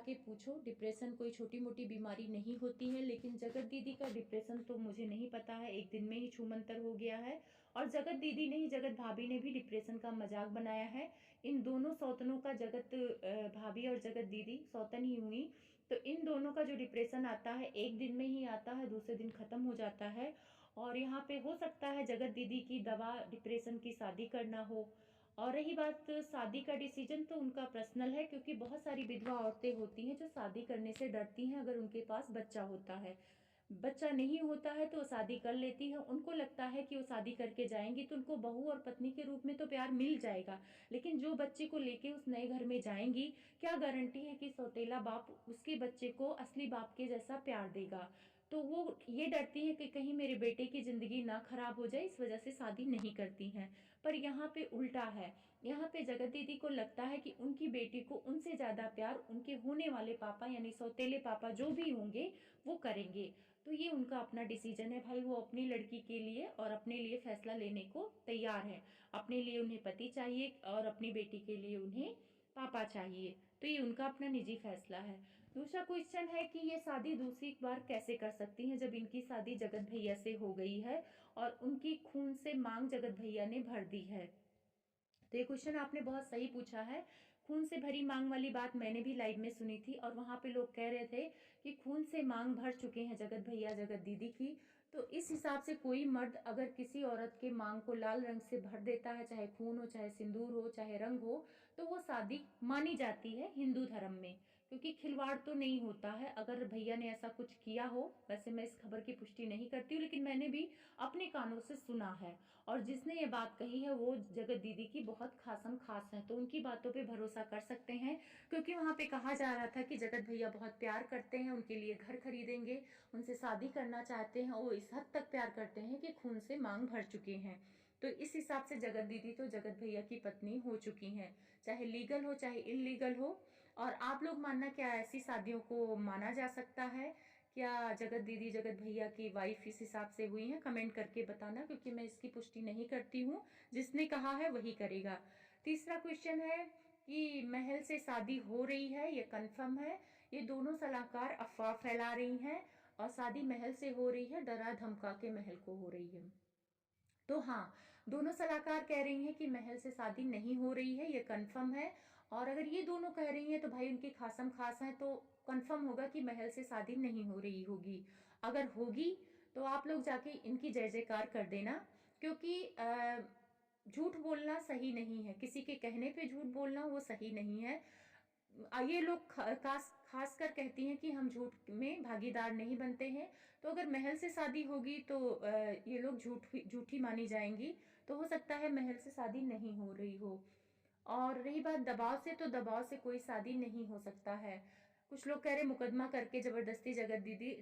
जाके पूछो, डिप्रेशन कोई छोटी मोटी बीमारी नहीं होती है। लेकिन जगत दीदी का डिप्रेशन तो मुझे नहीं पता है, एक दिन में ही छूमंतर हो गया है। और जगत दीदी नहीं, जगत भाभी ने भी डिप्रेशन का मजाक बनाया है। इन दोनों सौतनों का, जगत भाभी और जगत दीदी सौतन ही हुई, तो इन दोनों का जो डिप्रेशन आता है एक दिन में ही आता है, दूसरे दिन खत्म हो जाता है। और यहाँ पे हो सकता है जगत दीदी की दवा डिप्रेशन की शादी करना हो। और रही बात शादी का डिसीजन, तो उनका पर्सनल है, क्योंकि बहुत सारी विधवा औरतें होती हैं जो शादी करने से डरती हैं अगर उनके पास बच्चा होता है। बच्चा नहीं होता है तो वो शादी कर लेती है, उनको लगता है कि वो शादी करके जाएंगी तो उनको बहू और पत्नी के रूप में तो प्यार मिल जाएगा, लेकिन जो बच्चे को लेके उस नए घर में जाएंगी, क्या गारंटी है कि सौतेला बाप उसके बच्चे को असली बाप के जैसा प्यार देगा। तो वो ये डरती हैं कि कहीं मेरे बेटे की जिंदगी ना खराब हो जाए, इस वजह से शादी नहीं करती हैं। पर यहाँ पे उल्टा है, यहाँ पे जगत दीदी को लगता है कि उनकी बेटी को उनसे ज्यादा प्यार उनके होने वाले पापा यानी सौतेले पापा जो भी होंगे वो करेंगे। तो ये उनका अपना डिसीजन है भाई, वो अपनी लड़की के लिए और अपने लिए फैसला लेने को तैयार है। अपने लिए उन्हें पति चाहिए और अपनी बेटी के लिए उन्हें पापा चाहिए, तो ये उनका अपना निजी फैसला है। दूसरा क्वेश्चन है कि ये शादी दूसरी बार कैसे कर सकती हैं जब इनकी शादी जगत भैया से हो गई है और उनकी खून से मांग जगत भैया ने भर दी है। तो ये क्वेश्चन आपने बहुत सही पूछा है। खून से भरी मांग वाली बात मैंने भी लाइव में सुनी थी और वहां पे लोग कह रहे थे कि खून से मांग भर चुके हैं जगत भैया जगत दीदी की। तो इस हिसाब से कोई मर्द अगर किसी औरत के मांग को लाल रंग से भर देता है, चाहे खून हो, चाहे सिंदूर हो, चाहे रंग हो, तो वो शादी मानी जाती है हिंदू धर्म में, क्योंकि खिलवाड़ तो नहीं होता है। अगर भैया ने ऐसा कुछ किया हो, वैसे मैं इस खबर की पुष्टि नहीं करती हूँ, लेकिन मैंने भी अपने कानों से सुना है। और जिसने ये बात कही है वो जगत दीदी की बहुत खासम खास है, तो उनकी बातों पे भरोसा कर सकते हैं। क्योंकि वहां पे कहा जा रहा था कि जगत भैया बहुत प्यार करते हैं, उनके लिए घर खरीदेंगे, उनसे शादी करना चाहते हैं, वो इस हद तक प्यार करते हैं कि खून से मांग भर चुके हैं। तो इस हिसाब से जगत दीदी तो जगत भैया की पत्नी हो चुकी हैं, चाहे लीगल हो चाहे इलीगल हो। और आप लोग मानना, क्या ऐसी शादियों को माना जा सकता है? क्या जगत दीदी जगत भैया की वाइफ इस हिसाब से हुई है? कमेंट करके बताना, क्योंकि मैं इसकी पुष्टि नहीं करती हूँ, जिसने कहा है वही करेगा। तीसरा क्वेश्चन है कि महल से शादी हो रही है, ये कंफर्म है? ये दोनों सलाहकार अफवाह फैला रही हैं और शादी महल से हो रही है, डरा धमका के महल को हो रही है। तो हाँ, दोनों सलाहकार कह रही हैं कि महल से शादी नहीं हो रही है, ये कंफर्म है। और अगर ये दोनों कह रही हैं तो भाई उनकी खासम खास है, तो कंफर्म होगा कि महल से शादी नहीं हो रही होगी। अगर होगी तो आप लोग जाके इनकी जय जयकार कर देना, क्योंकि झूठ बोलना सही नहीं है, किसी के कहने पे झूठ बोलना वो सही नहीं है। ये लोग खास कर कहती हैं कि हम झूठ में भागीदार नहीं बनते हैं। तो अगर महल से शादी होगी तो ये लोग झूठी मानी जाएंगी, तो हो सकता है महल से शादी नहीं हो रही हो। और रही बात दबाव से, तो दबाव से कोई शादी नहीं हो सकता है। कुछ लोग कह रहे मुकदमा करके जबरदस्ती जगत दीदी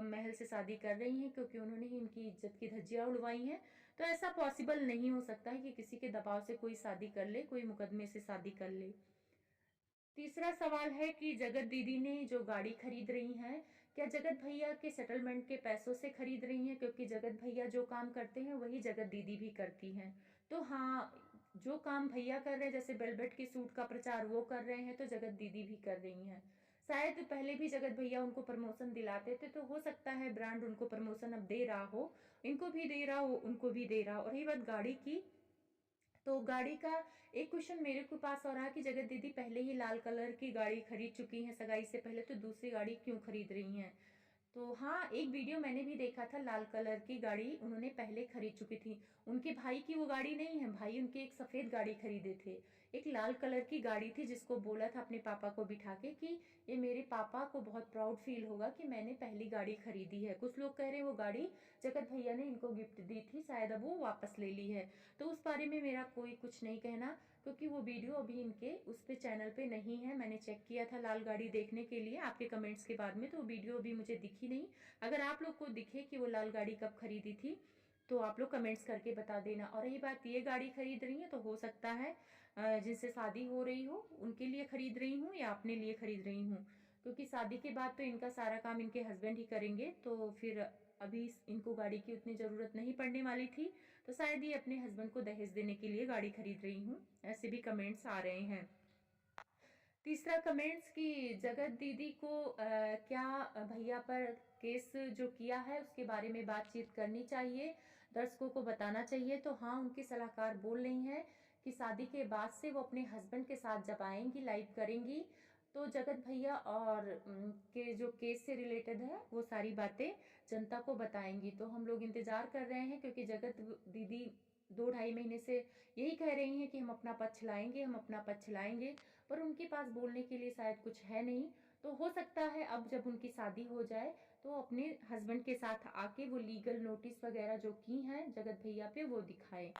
महल से शादी कर रही हैं, क्योंकि उन्होंने ही इनकी इज्जत की धज्जियां उड़वाई हैं। तो ऐसा पॉसिबल नहीं हो सकता है कि किसी के दबाव से कोई शादी कर ले, कोई मुकदमे से शादी कर ले। तीसरा सवाल है कि जगत दीदी ने जो गाड़ी खरीद रही हैं, क्या जगत भैया के सेटलमेंट के पैसों से खरीद रही हैं? क्योंकि जगत भैया जो काम करते हैं वही जगत दीदी भी करती हैं। तो हाँ, जो काम भैया कर रहे हैं, जैसे वेलवेट की सूट का प्रचार वो कर रहे हैं, तो जगत दीदी भी कर रही हैं। शायद पहले भी जगत भैया उनको प्रमोशन दिलाते थे, तो हो सकता है ब्रांड उनको प्रमोशन अब दे रहा हो, इनको भी दे रहा हो, उनको भी दे रहा हो। और रही बात गाड़ी की, तो गाड़ी का एक क्वेश्चन मेरे को पास हो रहा है कि जगत दीदी पहले ही लाल कलर की गाड़ी खरीद चुकी हैं सगाई से पहले, तो दूसरी गाड़ी क्यों खरीद रही हैं? तो हाँ, एक वीडियो मैंने भी देखा था, लाल कलर की गाड़ी उन्होंने पहले खरीद चुकी थी। उनके भाई की वो गाड़ी नहीं है, भाई उनके एक सफेद गाड़ी खरीदे थे, एक लाल कलर की गाड़ी थी, जिसको बोला था अपने पापा को बिठा के कि ये मेरे पापा को बहुत प्राउड फील होगा कि मैंने पहली गाड़ी खरीदी है। कुछ लोग कह रहे हैं वो गाड़ी जगत भैया ने इनको गिफ्ट दी थी, शायद अब वो वापस ले ली है। तो उस बारे में मेरा कोई कुछ नहीं कहना, क्योंकि वो वीडियो अभी इनके उस पे चैनल पे नहीं है। मैंने चेक किया था लाल गाड़ी देखने के लिए आपके कमेंट्स के बाद में, तो वो वीडियो अभी मुझे दिखी नहीं। अगर आप लोग को दिखे कि वो लाल गाड़ी कब खरीदी थी, तो आप लोग कमेंट्स करके बता देना। और रही बात ये गाड़ी खरीद रही है, तो हो सकता है जिनसे शादी हो रही हो उनके लिए खरीद रही हूँ या अपने लिए खरीद रही हूँ, क्योंकि शादी के बाद तो इनका सारा काम इनके हस्बैंड ही करेंगे, तो फिर अभी इनको गाड़ी की उतनी जरूरत नहीं पड़ने वाली थी। तो शायद ये अपने हस्बैंड को दहेज देने के लिए गाड़ी खरीद रही हूँ, ऐसे भी कमेंट्स आ रहे हैं। तीसरा कमेंट्स कि जगत दीदी को क्या भैया पर केस जो किया है उसके बारे में बातचीत करनी चाहिए, दर्शकों को बताना चाहिए। तो हाँ, उनकी सलाहकार बोल रही हैं कि शादी के बाद से वो अपने हस्बैंड के साथ जब आएंगी, लाइव करेंगी, तो जगत भैया और के जो केस से रिलेटेड है वो सारी बातें जनता को बताएंगी। तो हम लोग इंतजार कर रहे हैं, क्योंकि जगत दीदी 2-2.5 महीने से यही कह रही हैं कि हम अपना पक्ष लाएंगे, हम अपना पक्ष लाएंगे, पर उनके पास बोलने के लिए शायद कुछ है नहीं। तो हो सकता है अब जब उनकी शादी हो जाए तो अपने हस्बैंड के साथ आके वो लीगल नोटिस वगैरह जो की हैं जगत भैया पे वो दिखाएं।